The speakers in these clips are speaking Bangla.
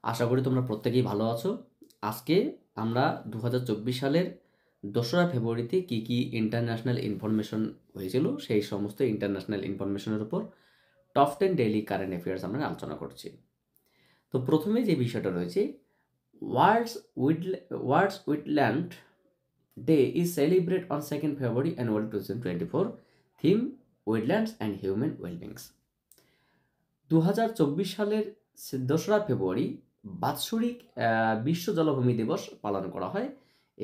আশা করি তোমরা প্রত্যেকেই ভালো আছো। আজকে আমরা 2024 সালের 2রা ফেব্রুয়ারিতে কি ইন্টারন্যাশনাল ইনফরমেশন হয়েছিল সেই সমস্ত ইন্টারন্যাশনাল ইনফরমেশনের উপর টপ 10 ডেইলি কারেন্ট অ্যাফেয়ার্স আমরা আলোচনা করছি। তো প্রথমে যে বিষয়টা রয়েছে, world's world's wetland day is celebrate on 2nd February annual 2024, theme wetlands and human wellbeings. 2024 সালের 2রা ফেব্রুয়ারি বাৎসরিক বিশ্ব জলাভূমি দিবস পালন করা হয়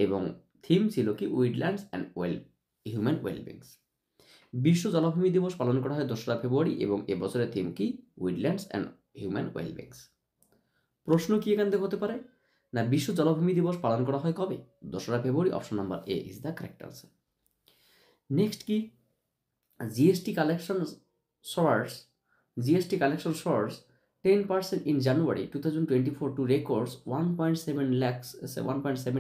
এবং থিম ছিল কি উইটল্যান্ডস অ্যান্ড হিউম্যান ওয়েলবিংস। বিশ্ব জলাভূমি দিবস পালন করা হয় 2রা ফেব্রুয়ারি এবং এবছরের থিম কি উইটল্যান্ডস অ্যান্ড হিউম্যান ওয়েলবিংস। প্রশ্ন কি এখান থেকে হতে পারে না, বিশ্ব জলাভূমি দিবস পালন করা হয় কবে? 2রা ফেব্রুয়ারি। Option number A is the correct answer. Next কি, GST collection soars GST collection soars 10% in January 2024 to records 1.7 lakhs 1.7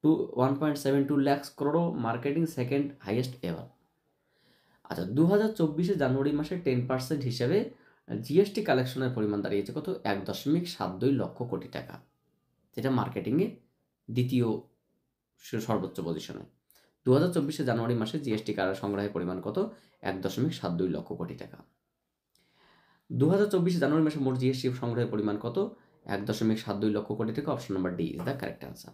to 1.72 lakhs crore, marketing second highest ever। আচ্ছা, 2024 জানুয়ারি মাসে 10% হিসেবে জিএসটি কালেকশনের পরিমাণ দাঁড়িয়েছে কত? 1.72 লক্ষ কোটি টাকা, যেটা মার্কেটিংয়ে দ্বিতীয় সর্বোচ্চ পজিশনে। 2024 জানুয়ারি মাসে জিএসটি সংগ্রহের পরিমাণ কত? 1.72 লক্ষ কোটি টাকা। 2024 জানুয়ারি মাসে মোট জিএসটি সংগ্রহের পরিমাণ কত? 1.72 লক্ষ কোটি টাকা। Option number D is the correct answer.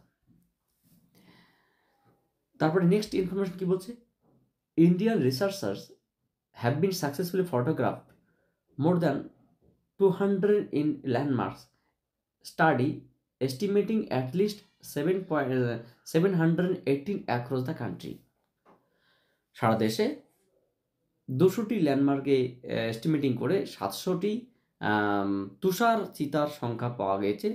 তারপরে নেক্সট ইনফরমেশন কি বলছে, Indian researchers have been successfully photographed more than 200 in landmarks study estimating at least 718 across the country. সারা দেশে 200টি ল্যান্ডমার্কে এস্টিমেটিং করে 700টি তুষার চিতার সংখ্যা পাওয়া গেছে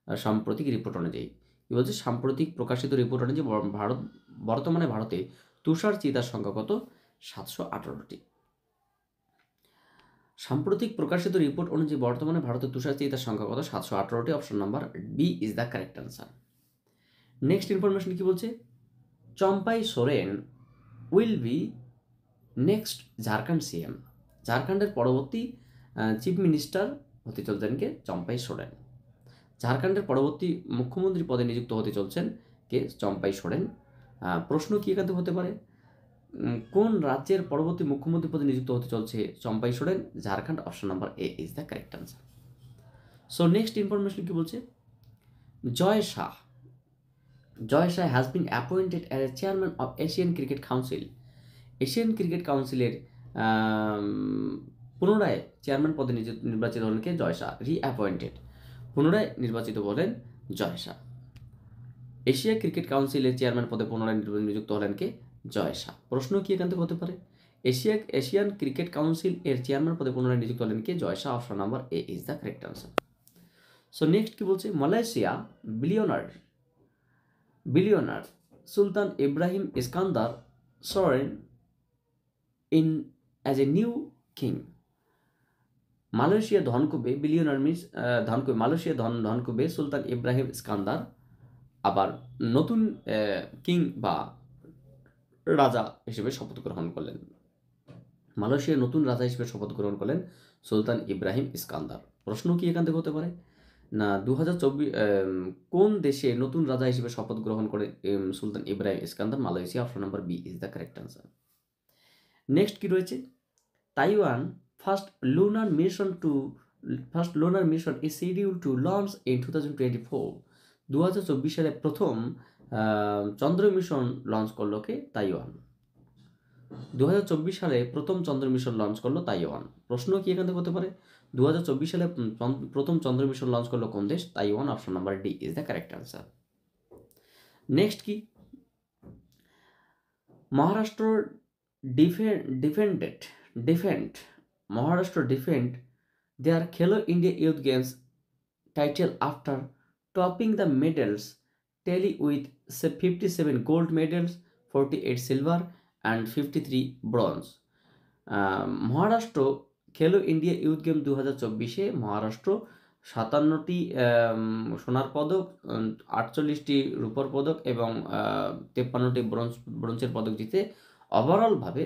সাম্প্রতিক রিপোর্ট অনুযায়ী। কী বলছে? সাম্প্রতিক প্রকাশিত রিপোর্ট অনুযায়ী বর্তমানে ভারতে তুষার চিতার সংখ্যা কত? 718টি। সাম্প্রতিক প্রকাশিত রিপোর্ট অনুযায়ী বর্তমানে ভারতে তুষার চিতার সংখ্যা কত? 718টি। Option number B is the correct answer. Next information কি বলছে, Champai Soren will be next Jharkhand CM. ঝাড়খণ্ডের পরবর্তী চিফ মিনিস্টার হতে চলছেন কে? চম্পাই সোরেন। ঝাড়খণ্ডের পরবর্তী মুখ্যমন্ত্রী পদে নিযুক্ত হতে চলছেন কে? চম্পাই সোরেন। প্রশ্ন কি এখান থেকে হতে পারে, কোন রাজ্যের পরবর্তী মুখ্যমন্ত্রী পদে নিযুক্ত হতে চলছে Champai Soren? Jharkhand. Option number A is the correct answer. So next information কি বলছে, Jay Shah has been appointed as a chairman of Asian cricket council. Asian cricket কাউন্সিলের পুনরায় চেয়ারম্যান পদে নির্বাচিত হলেন কে? জয় শাহ। রিঅ্যাপয়েন্টেড, পুনরায় নির্বাচিত হলেন জয় শাহ। এশিয়া ক্রিকেট কাউন্সিলের চেয়ারম্যান পদে পুনরায় নিযুক্ত হলেন কে? জয় শাহ। প্রশ্ন কি এখান থেকে হতে পারে, এশিয়ান ক্রিকেট কাউন্সিল এর চেয়ারম্যান পদে পুনরায় নিযুক্ত হলেন কে? Jay Shah. Option number A is the correct answer. So next কি বলছে, Malaysia billionaire Sultan Ibrahim Iskandar sworn in as a new king. Malaysia ধনকুবে বিলিয়নার মালয়েশিয়া ধনকুবে সুলতান ইব্রাহিম ইস্কান্দার আবার নতুন কিং বা রাজা হিসেবে শপথ গ্রহণ করলেন। মালয়েশিয়ার নতুন রাজা হিসেবে শপথ গ্রহণ করলেন সুলতান ইব্রাহিম ইস্কান্দার। প্রশ্ন কি এখান থেকে হতে পারে না, 2024 কোন দেশে নতুন রাজা হিসেবে শপথ গ্রহণ করে Sultan Ibrahim Iskandar? Malaysia. Option number B is the correct answer. Next কি রয়েছে, Taiwan first lunar mission is scheduled to launch in 2024। 2024 সালে প্রথম চন্দ্র মিশন লঞ্চ করলো কে? তাইওয়ান। 2024 সালে প্রথম চন্দ্র মিশন লঞ্চ করলো তাইওয়ান। প্রশ্ন কি এখান থেকে হতে পারে, 2024 সালে প্রথম চন্দ্র মিশন লঞ্চ করলো কোন দেশ? Taiwan. Option number D is the correct answer. Next কি, Maharashtra defend their Khelo India Youth Games title after topping the medals tally with 57 gold medals, 48 silver and 53 bronze। Maharashtra খেলো ইন্ডিয়া ইউথ গেম 2024-এ মহারাষ্ট্র 57টি সোনার পদক, 48টি রূপোর পদক এবং 53টি ব্রোঞ্জের পদক জিতে ওভারঅলভাবে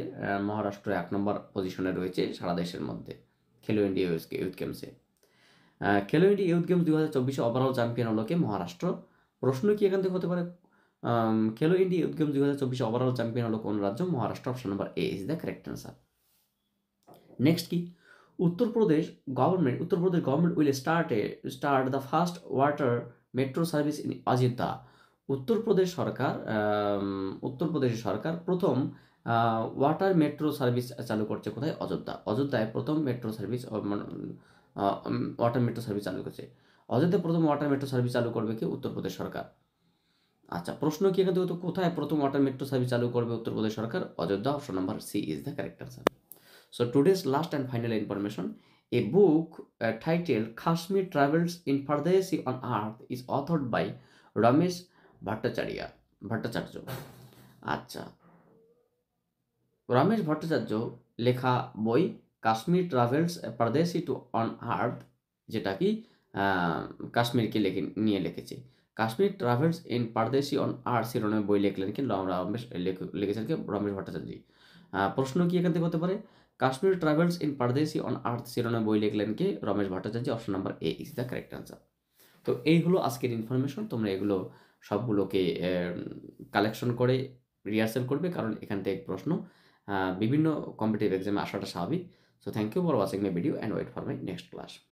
মহারাষ্ট্র 1 নম্বর পজিশনে রয়েছে সারা দেশের মধ্যে খেলো ইন্ডিয়া ইউথ গেমসে। খেলো India youth games 2024 overall champion হলো কে? মহারাষ্ট্র। প্রশ্ন কি এখান থেকে হতে পারে? Khelo India youth games 2024 overall champion হলো কোন রাজ্য? Maharashtra. Option number A is the correct answer. Next কি? Uttar Pradesh government will start the first water metro service in Ayodhya. Uttar Pradesh সরকার প্রথম ওয়াটার মেট্রো সার্ভিস চালু করছে কোথায়? অযোধ্যায় প্রথম metro service water metro service চালু করছে। অযোধ্যায় প্রথম ওয়াটার মেট্রো সার্ভিস চালু করবে কি? উত্তরপ্রদেশ সরকার। আচ্ছা, প্রশ্ন কি এখান থেকে? তো কোথায় প্রথম ওয়াটার মেট্রো সার্ভিস চালু করবে উত্তরপ্রদেশ সরকার? Ayodhya. Option number C is the correct answer. So today's last and final information: a book titled Kashmir Travels in Pardesi on Earth is authored by Ramesh Bhattacharya. আচ্ছা, রমেশ ভট্টাচার্য লেখা বই Kashmir travels paradise to on earth, যেটা কি কাশ্মীরকে নিয়ে লিখেছে। Kashmir travels in paradise on earth শিরোনামে বই লিখলেন কি? লিখেছেন কি? রমেশ ভট্টাচার্য। প্রশ্ন কি এখান থেকে হতে পারে? Kashmir travels in paradise on earth শিরোনামে বই লিখলেন কি? Ramesh Bhattacharya. Option number A is the correct answer. তো এই হলো আজকের ইনফরমেশন। তোমরা এগুলো সবগুলোকে কালেকশন করে রিহার্সাল করবে, কারণ এখান থেকে প্রশ্ন বিভিন্ন কম্পিটিটিভ এক্সামে আসাটা স্বাভাবিক। So thank you for watching my video and wait for my next class.